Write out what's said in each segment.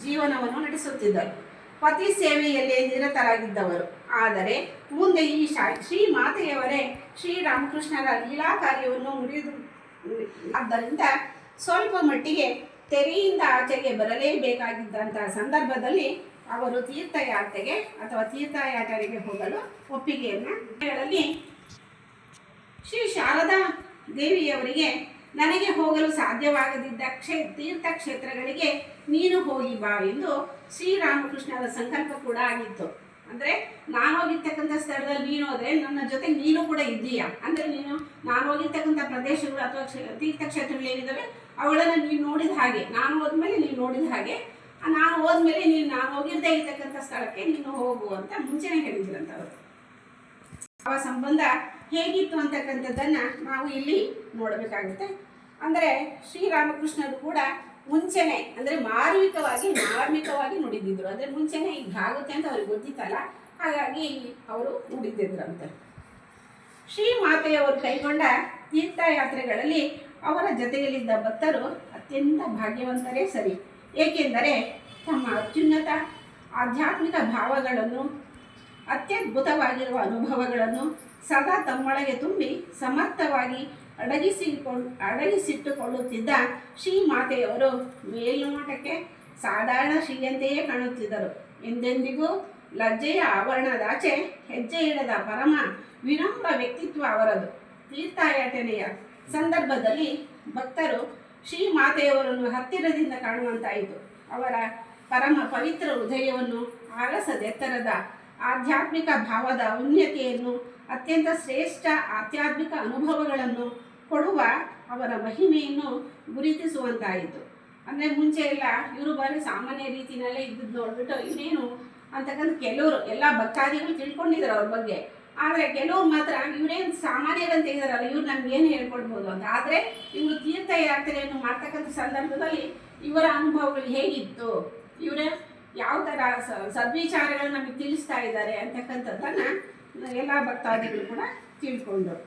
ಜೀವನವನ್ನು ನಡೆಸುತ್ತಿದ್ದರು. ಪತಿ ಸೇವೆಯಲ್ಲಿ ನಿರತರಾಗಿದ್ದವರು. ಆದರೆ ಮುಂದೆ ಈ ಶ್ರೀ ಮಾತೆಯವರೇ ಶ್ರೀರಾಮಕೃಷ್ಣರ ಲೀಲಾ ಕಾರ್ಯವನ್ನು ಮುರಿದು ಆದ್ದರಿಂದ ಸ್ವಲ್ಪ ಮಟ್ಟಿಗೆ ತೆರೆಯಿಂದ ಆಚೆಗೆ ಬರಲೇಬೇಕಾಗಿದ್ದಂತಹ ಸಂದರ್ಭದಲ್ಲಿ ಅವರು ತೀರ್ಥಯಾತ್ರೆಗೆ ಅಥವಾ ತೀರ್ಥಯಾತ್ರೆಗೆ ಹೋಗಲು ಒಪ್ಪಿಗೆಯನ್ನು ಹೇಳಲಿ. ಶ್ರೀ ಶಾರದಾ ದೇವಿಯವರಿಗೆ ನನಗೆ ಹೋಗಲು ಸಾಧ್ಯವಾಗದಿದ್ದ ತೀರ್ಥಕ್ಷೇತ್ರಗಳಿಗೆ ನೀನು ಹೋಗಿ ಬಾ ಎಂದು ಶ್ರೀರಾಮಕೃಷ್ಣರ ಸಂಕಲ್ಪ ಕೂಡ ಆಗಿತ್ತು. ಅಂದರೆ ನಾನು ಹೋಗಿರ್ತಕ್ಕಂಥ ಸ್ಥಳದಲ್ಲಿ ನೀನು ಹೋದರೆ ನನ್ನ ಜೊತೆ ನೀನು ಕೂಡ ಇದ್ದೀಯಾ, ಅಂದರೆ ನಾನು ಹೋಗಿರ್ತಕ್ಕಂಥ ಪ್ರದೇಶಗಳು ಅಥವಾ ತೀರ್ಥಕ್ಷೇತ್ರಗಳು ಏನಿದ್ದಾವೆ ಅವುಗಳನ್ನು ನೀನು ನೋಡಿದ ಹಾಗೆ, ನಾನು ಹೋದ್ಮೇಲೆ ನೀನು ನೋಡಿದ ಹಾಗೆ, ನಾನು ಹೋದ್ಮೇಲೆ ನಾನು ಹೋಗಿರದೇ ಇರ್ತಕ್ಕಂಥ ಸ್ಥಳಕ್ಕೆ ನೀನು ಹೋಗು ಅಂತ ಮುಂಚೆನೇ ಹೇಳಿದ್ರಂತವರು. ಆ ಸಂಬಂಧ ಹೇಗಿತ್ತು ಅಂತಕ್ಕಂಥದ್ದನ್ನು ನಾವು ಇಲ್ಲಿ ನೋಡಬೇಕಾಗುತ್ತೆ. ಅಂದರೆ ಶ್ರೀರಾಮಕೃಷ್ಣರು ಕೂಡ ಮುಂಚೆನೆ ಅಂದರೆ ಮಾರ್ಮಿಕವಾಗಿ ನುಡಿದಿದ್ರು. ಅಂದರೆ ಮುಂಚೆನೆ ಹೀಗಾಗುತ್ತೆ ಅಂತ ಅವ್ರಿಗೆ ಗೊತ್ತಿತ್ತಲ್ಲ, ಹಾಗಾಗಿ ಅವರು ನುಡಿದಿದ್ರಂತೆ. ಶ್ರೀ ಮಾತೆಯವರು ಕೈಗೊಂಡ ತೀರ್ಥಯಾತ್ರೆಗಳಲ್ಲಿ ಅವರ ಜೊತೆಯಲ್ಲಿದ್ದ ಭಕ್ತರು ಅತ್ಯಂತ ಭಾಗ್ಯವಂತರೇ ಸರಿ. ಏಕೆಂದರೆ ತಮ್ಮ ಅತ್ಯುನ್ನತ ಆಧ್ಯಾತ್ಮಿಕ ಭಾವಗಳನ್ನು, ಅತ್ಯದ್ಭುತವಾಗಿರುವ ಅನುಭವಗಳನ್ನು ಸದಾ ತಮ್ಮೊಳಗೆ ತುಂಬಿ ಸಮರ್ಥವಾಗಿ ಅಡಗಿಸಿಟ್ಟುಕೊಳ್ಳುತ್ತಿದ್ದ ಶ್ರೀ ಮಾತೆಯವರು ಮೇಲ್ನೋಟಕ್ಕೆ ಸಾಧಾರಣ ಶ್ರೀಯಂತೆಯೇ ಕಾಣುತ್ತಿದ್ದರು. ಎಂದೆಂದಿಗೂ ಲಜ್ಜೆಯ ಆವರಣದಾಚೆ ಹೆಜ್ಜೆ ಇಡದ ಪರಮ ವಿನಮ್ರ ವ್ಯಕ್ತಿತ್ವ ಅವರದು. ತೀರ್ಥಯಾತ್ರೆಯ ಸಂದರ್ಭದಲ್ಲಿ ಭಕ್ತರು ಶ್ರೀ ಮಾತೆಯವರನ್ನು ಹತ್ತಿರದಿಂದ ಕಾಣುವಂತಾಯಿತು. ಅವರ ಪರಮ ಪವಿತ್ರ ಹೃದಯವನ್ನು, ಆಗಸದೆತ್ತರದ ಆಧ್ಯಾತ್ಮಿಕ ಭಾವದ ಔನ್ನತ್ಯತೆಯನ್ನು, ಅತ್ಯಂತ ಶ್ರೇಷ್ಠ ಆಧ್ಯಾತ್ಮಿಕ ಅನುಭವಗಳನ್ನು ಕೊಡುವ ಅವರ ಮಹಿಮೆಯನ್ನು ಗುರುತಿಸುವಂತಾಯಿತು. ಅಂದರೆ ಮುಂಚೆ ಎಲ್ಲ ಇವರು ಬಾರಿ ಸಾಮಾನ್ಯ ರೀತಿಯಲ್ಲೇ ಇದ್ದದ್ದು ನೋಡ್ಬಿಟ್ಟು ಇನ್ನೇನು ಅಂತಕ್ಕಂಥ ಕೆಲವರು ಎಲ್ಲ ಭಕ್ತಾದಿಗಳು ತಿಳ್ಕೊಂಡಿದ್ದಾರೆ ಅವ್ರ ಬಗ್ಗೆ. ಆದರೆ ಕೆಲವರು ಮಾತ್ರ ಇವರೇನು ಸಾಮಾನ್ಯರಂತ ಇದ್ದಾರಲ್ಲ, ಇವ್ರು ನಮ್ಗೇನು ಹೇಳ್ಕೊಡ್ಬೋದು ಅಂತ. ಆದರೆ ಇವರು ತೀರ್ಥಯಾತ್ರೆಯನ್ನು ಮಾಡ್ತಕ್ಕಂಥ ಸಂದರ್ಭದಲ್ಲಿ ಇವರ ಅನುಭವಗಳು ಹೇಗಿತ್ತು, ಇವರ ಯಾವ ಥರ ಸದ್ವಿಚಾರಗಳು ನಮಗೆ ತಿಳಿಸ್ತಾ ಇದ್ದಾರೆ ಅಂತಕ್ಕಂಥದ್ದನ್ನು ಎಲ್ಲ ಭಕ್ತಾದಿಗಳು ಕೂಡ ತಿಳ್ಕೊಂಡ್ರು.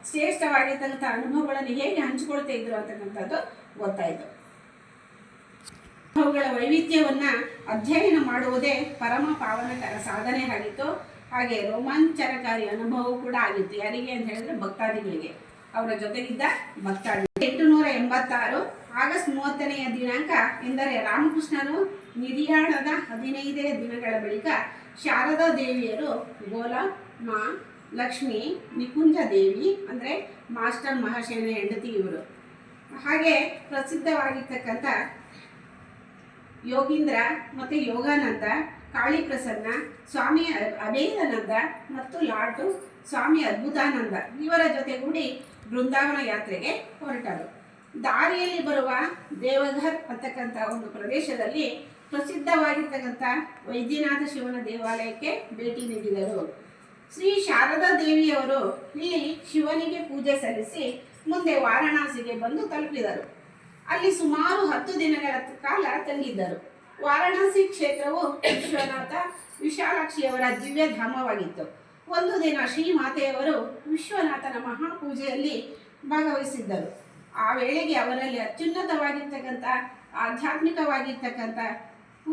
ಶ್ರೇಷ್ಠವಾಗಿರ್ತಕ್ಕಂಥ ಅನುಭವಗಳನ್ನು ಹೇಗೆ ಹಂಚಿಕೊಳ್ತಾ ಇದ್ರು ಅಂತಕ್ಕಂಥದ್ದು ಗೊತ್ತಾಯಿತು. ಅನುಭವಗಳ ವೈವಿಧ್ಯವನ್ನು ಅಧ್ಯಯನ ಮಾಡುವುದೇ ಪರಮ ಪಾವನಕರ ಸಾಧನೆ ಆಗಿತ್ತು. ಹಾಗೆ ರೋಮಾಂಚನಕಾರಿ ಅನುಭವ ಕೂಡ ಆಗಿತ್ತು. ಯಾರಿಗೆ ಅಂತ ಹೇಳಿದ್ರೆ ಭಕ್ತಾದಿಗಳಿಗೆ, ಅವರ ಜೊತೆಗಿದ್ದ ಭಕ್ತಾದಿ. 886 ಆಗಸ್ಟ್ 30ನೇ ದಿನಾಂಕ ಎಂದರೆ ರಾಮಕೃಷ್ಣರು ನಿರ್ಯಾಣದ 15 ದಿನಗಳ ಬಳಿಕ ಶಾರದಾ ದೇವಿಯರು ಗೋಲ ಮಾ ಲಕ್ಷ್ಮಿ ನಿಕುಂಜ ದೇವಿ ಅಂದರೆ ಮಾಸ್ಟರ್ ಮಹಾಶಯನ ಹೆಂಡತಿ ಇವರು, ಹಾಗೆ ಪ್ರಸಿದ್ಧವಾಗಿರ್ತಕ್ಕಂಥ ಯೋಗೀಂದ್ರ ಮತ್ತು ಯೋಗಾನಂದ, ಕಾಳಿ ಪ್ರಸನ್ನ, ಸ್ವಾಮಿ ಅಭೇದಾನಂದ ಮತ್ತು ಲಾಟು ಸ್ವಾಮಿ ಅದ್ಭುತಾನಂದ ಇವರ ಜೊತೆಗೂಡಿ ಬೃಂದಾವನ ಯಾತ್ರೆಗೆ ಹೊರಟರು. ದಾರಿಯಲ್ಲಿ ಬರುವ ದೇವಘರ್ ಅಂತಕ್ಕಂಥ ಒಂದು ಪ್ರದೇಶದಲ್ಲಿ ಪ್ರಸಿದ್ಧವಾಗಿರ್ತಕ್ಕಂಥ ವೈದ್ಯನಾಥ ಶಿವನ ದೇವಾಲಯಕ್ಕೆ ಭೇಟಿ ನೀಡಿದರು. ಶ್ರೀ ಶಾರದಾ ದೇವಿಯವರು ಇಲ್ಲಿ ಶಿವನಿಗೆ ಪೂಜೆ ಸಲ್ಲಿಸಿ ಮುಂದೆ ವಾರಣಾಸಿಗೆ ಬಂದು ತಲುಪಿದರು. ಅಲ್ಲಿ ಸುಮಾರು 10 ದಿನಗಳ ಕಾಲ ತಂಗಿದ್ದರು. ವಾರಣಾಸಿ ಕ್ಷೇತ್ರವು ವಿಶ್ವನಾಥ ವಿಶಾಲಾಕ್ಷಿಯವರ ದಿವ್ಯ ಧಾಮವಾಗಿತ್ತು. ಒಂದು ದಿನ ಶ್ರೀ ಮಾತೆಯವರು ವಿಶ್ವನಾಥನ ಮಹಾಪೂಜೆಯಲ್ಲಿ ಭಾಗವಹಿಸಿದ್ದರು. ಆ ವೇಳೆಗೆ ಅವರಲ್ಲಿ ಅತ್ಯುನ್ನತವಾಗಿರ್ತಕ್ಕಂಥ ಆಧ್ಯಾತ್ಮಿಕವಾಗಿರ್ತಕ್ಕಂಥ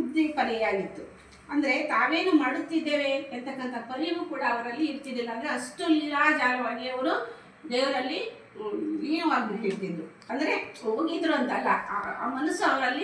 ಉದ್ದೀಪನೆಯಾಗಿತ್ತು. ಅಂದರೆ ತಾವೇನು ಮಾಡುತ್ತಿದ್ದೇವೆ ಎಂತಕ್ಕಂಥ ಪರಿವು ಕೂಡ ಅವರಲ್ಲಿ ಇರ್ತಿದ್ದಿಲ್ಲ. ಅಂದರೆ ಅಷ್ಟು ಲೀಲಾಜಾಲವಾಗಿ ಅವರು ದೇವರಲ್ಲಿ ಲೀನವಾಗಿಬಿಟ್ಟಿರ್ತಿದ್ರು. ಅಂದರೆ ಹೋಗಿದ್ರು ಅಂತಲ್ಲ, ಆ ಮನಸ್ಸು ಅವರಲ್ಲಿ